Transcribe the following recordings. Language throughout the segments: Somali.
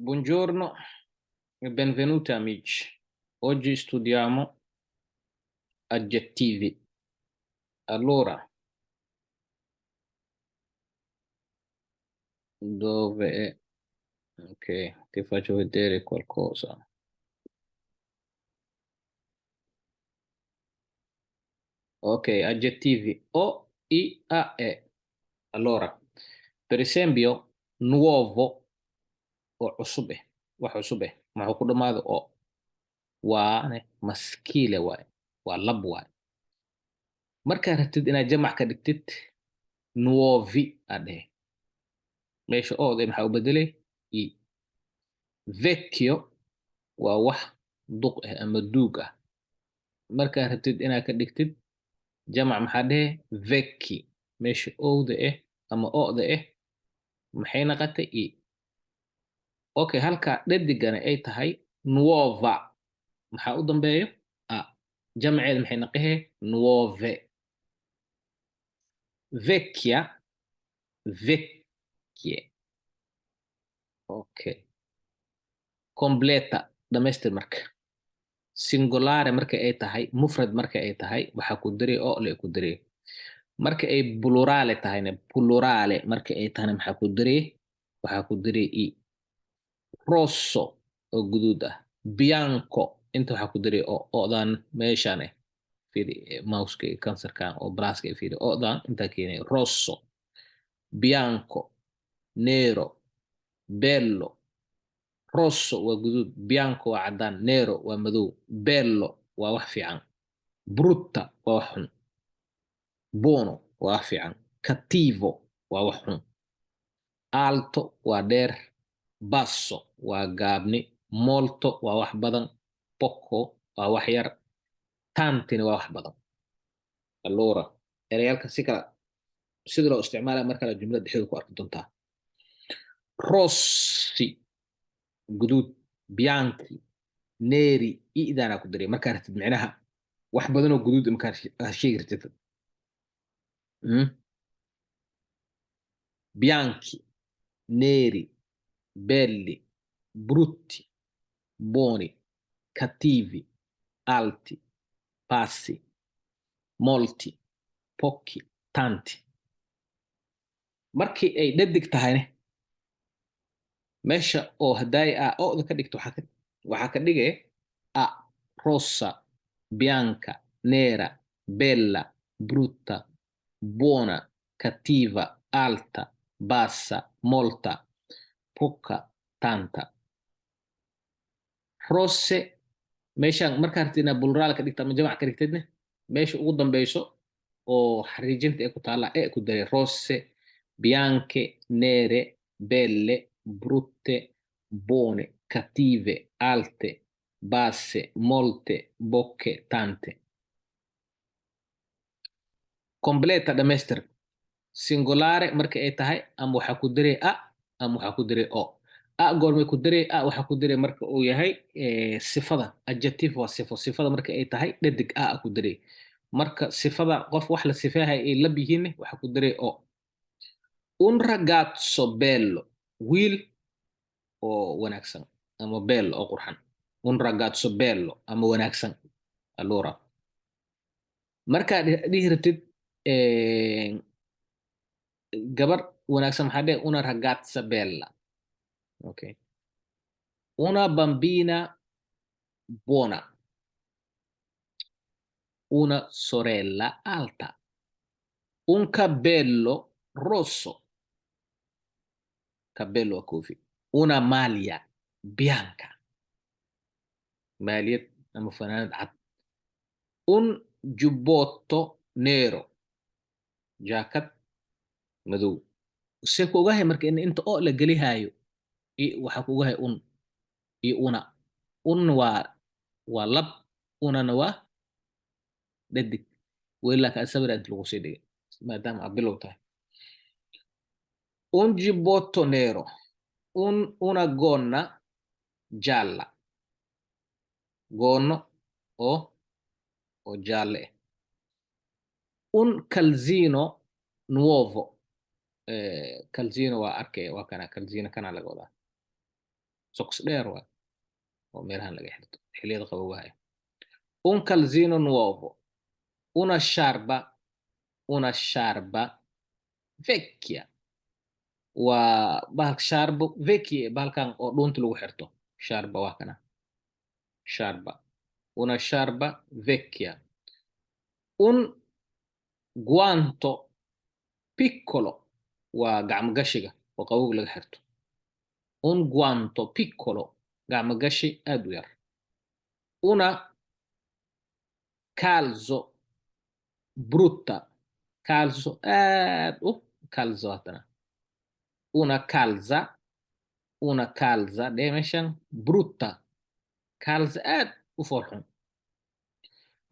Buongiorno e benvenuti amici. Oggi studiamo aggettivi. Allora, dove è? Ok, ti faccio vedere qualcosa. Ok, aggettivi O, I, A, E. Allora, per esempio, nuovo o cusube. Wax cusube. Maxuu ku dhamaado O. Waa maskile waaye. Waa lab waaye. Markaa rabtid inaad jamac ka dhigtid, nuovi aad dhehe. Meesha oode maxaa u bedelay I. Vecchio waa wax duq ah ama duug ah. Markaa rabtid inaad ka dhigtid jamac maxaa dhehe vecchi. Meesha owda ah ama o'da ah maxay naqatay I. Okay, halka dhadigana ay tahay nuova. Maxaa u dambeeyo A. Jamceeda maxay naqahee nuove. Vecchia, vecchie. Okay. Completa, dhamaystir marka. Singolare marka ay tahay, mufrad marka ay tahay, waxaa ku diray o le ku diray. Marka ay plurale tahayna, plurale marka ay tahayna maxaa ku diray? Waxaa ku diray I. Rosso oo guduud ah. Bianco inta waxaa ku diray o. Odan meeshaan eh. Fiiri mouska iyo kansarkan oo braska iyo fiiri. Odan intaa keenay. Rosso, bianco, nero, bello. Rosso waa guduud, bianco waa caddaan, nero waa madow, bello waa wax fiican, brutta waa wax xun, buono waa wax fiican, cattivo waa wax xun, alto waa dheer, basso waa gaabni, molto waa wax badan, poco waa wax yar, tantina waa wax badan. Allora, erayaalka si kala sida loo isticmaalaya mar kale jumlada dhexdeeda ku arki doontaa. Rossi guduud, bianchi, neri, i'daanaa ku daray markaa ratid micnaha wax badan oo guduud markaa sheegi ratid. Bianchi, neri, belli, brutti, buoni, cattivi, alti, bassi, molti, pochi, tanti. Markii ay dhadig tahayne meesha oo haddaay a o'da ka dhigto waxaa ka dhigay a rossa, bianca, nera, bella, brutta, buona, cattiva, alta, bassa, molta, poca, tanta. Rosse meeshaan markaa rabtid inaad bulraal ka dhigta ama jamac ka dhigtidne meesha ugu dambeyso oo xariijinta ee ku taalla ee ku daray rosse, bianche, nere, belle, brutte, buone, cattive, alte, basse, molte, bocche, tante. Completa dhamaystir. Singolare marka ay tahay ama waxaa ku diray a ama waxaa ku diray o. A goormay ku diray a waxaa ku diray marka uu yahay sifada. Adjective waa sifo. Sifada marka ay tahay dhadig a ku diray. Marka sifada qof wax la sifeehay ay lab yihiinne waxaa ku diray o. Un ragazzo bello. Wiil oo wanaagsan ama bello oo qurxan. Un ragazzo bello ama wanaagsan. Allora. Markaad dhihi rabtid gabar wanaagsan maxaa dheh una ragazza bella. Okay. Una bambina buona. Una sorella alta. Un cabello rosso. Cabello a koofi. Una maglia bianca. Maaliyad ama fanaanad cad. Un jubbotto nero. Jaakad madow. Se ku ogahay marka in inta oo la gelihaayo waxaa ku ogahay un iyo una. Un waa lab, unana waa dhadig. Welaa ka sabir inta lagu sii dhigay maadaama aad bilow tahay. Un giubbotto nero. Una gonna gialla. Gonno o gialle. Un calzino nuovo. Calzino waa arkay waa kana calzino kana laga wadaa. socks dheer waay oo meelahan laga xirto xilliyada qabowgaha. Un calzino nuovo, una sciarpa vecchia. waa bahalka shaarbo vecchia bahalkan oo dhuunta lagu xirto. Sharba waa kana. Sharba. Una sharba vecchia. Un guanto piccolo waa gacmo gashiga oo qabowga laga xirto. Un guanto piccolo gacmo gashi aad u yar. Una calzo brutta. Calzo aad u calzo haddana. Una calza una calza dhee meeshan brutta. Calza aad u foolxun.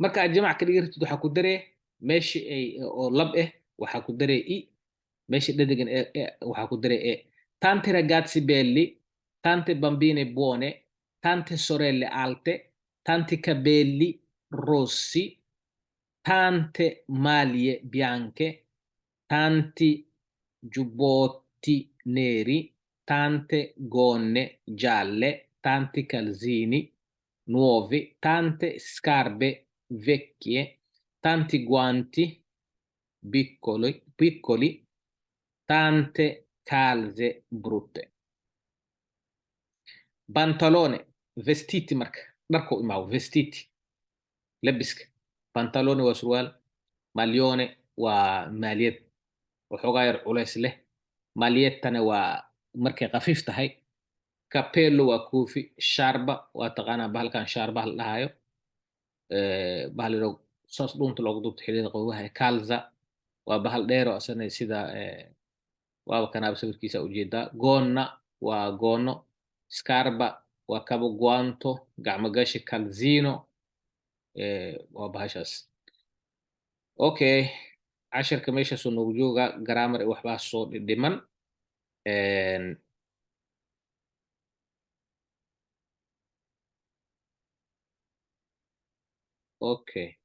marka aad jamac ka dhigi rabtid waxaa ku daree meeshii ay oo lab ah waxaa ku daree i, meeshii dhadigan waxaa ku daree e. Tante ragazzi belli, tante bambine buone, tante sorelle alte, tanti capelli rossi, tante maglie bianche, tanti giubbotti neri, tante gonne gialle, tanti calzini nuovi, tante scarpe vecchie, tanti guanti piccoli, tante calze brutte. Pantalone, vestiti marka dharka u imaawo vestiti labiska. Pantalone waa surwaal, malyone waa maaliyad waxoogaa yar culays leh. Maaliyadtana waa markay khafiif tahay. Capello waa koofi. Sharba waa taqaanaa bahalkan shaarbaha la dhahayo. bahal yaro saas dhuunta loogu duubto xilliyada qaboobaha. Calza waa bahal dheero asana sida waaba kanaaba sawirkiisa ujeedaa. Gonna waa goono. Scarba waa kabo guanto gacmo gashi. Calzino waa bahashaas. Okay, casharka meeshaasuu noogu jooga. Grammar iyo waxbaa soo dhidhiman. Okay.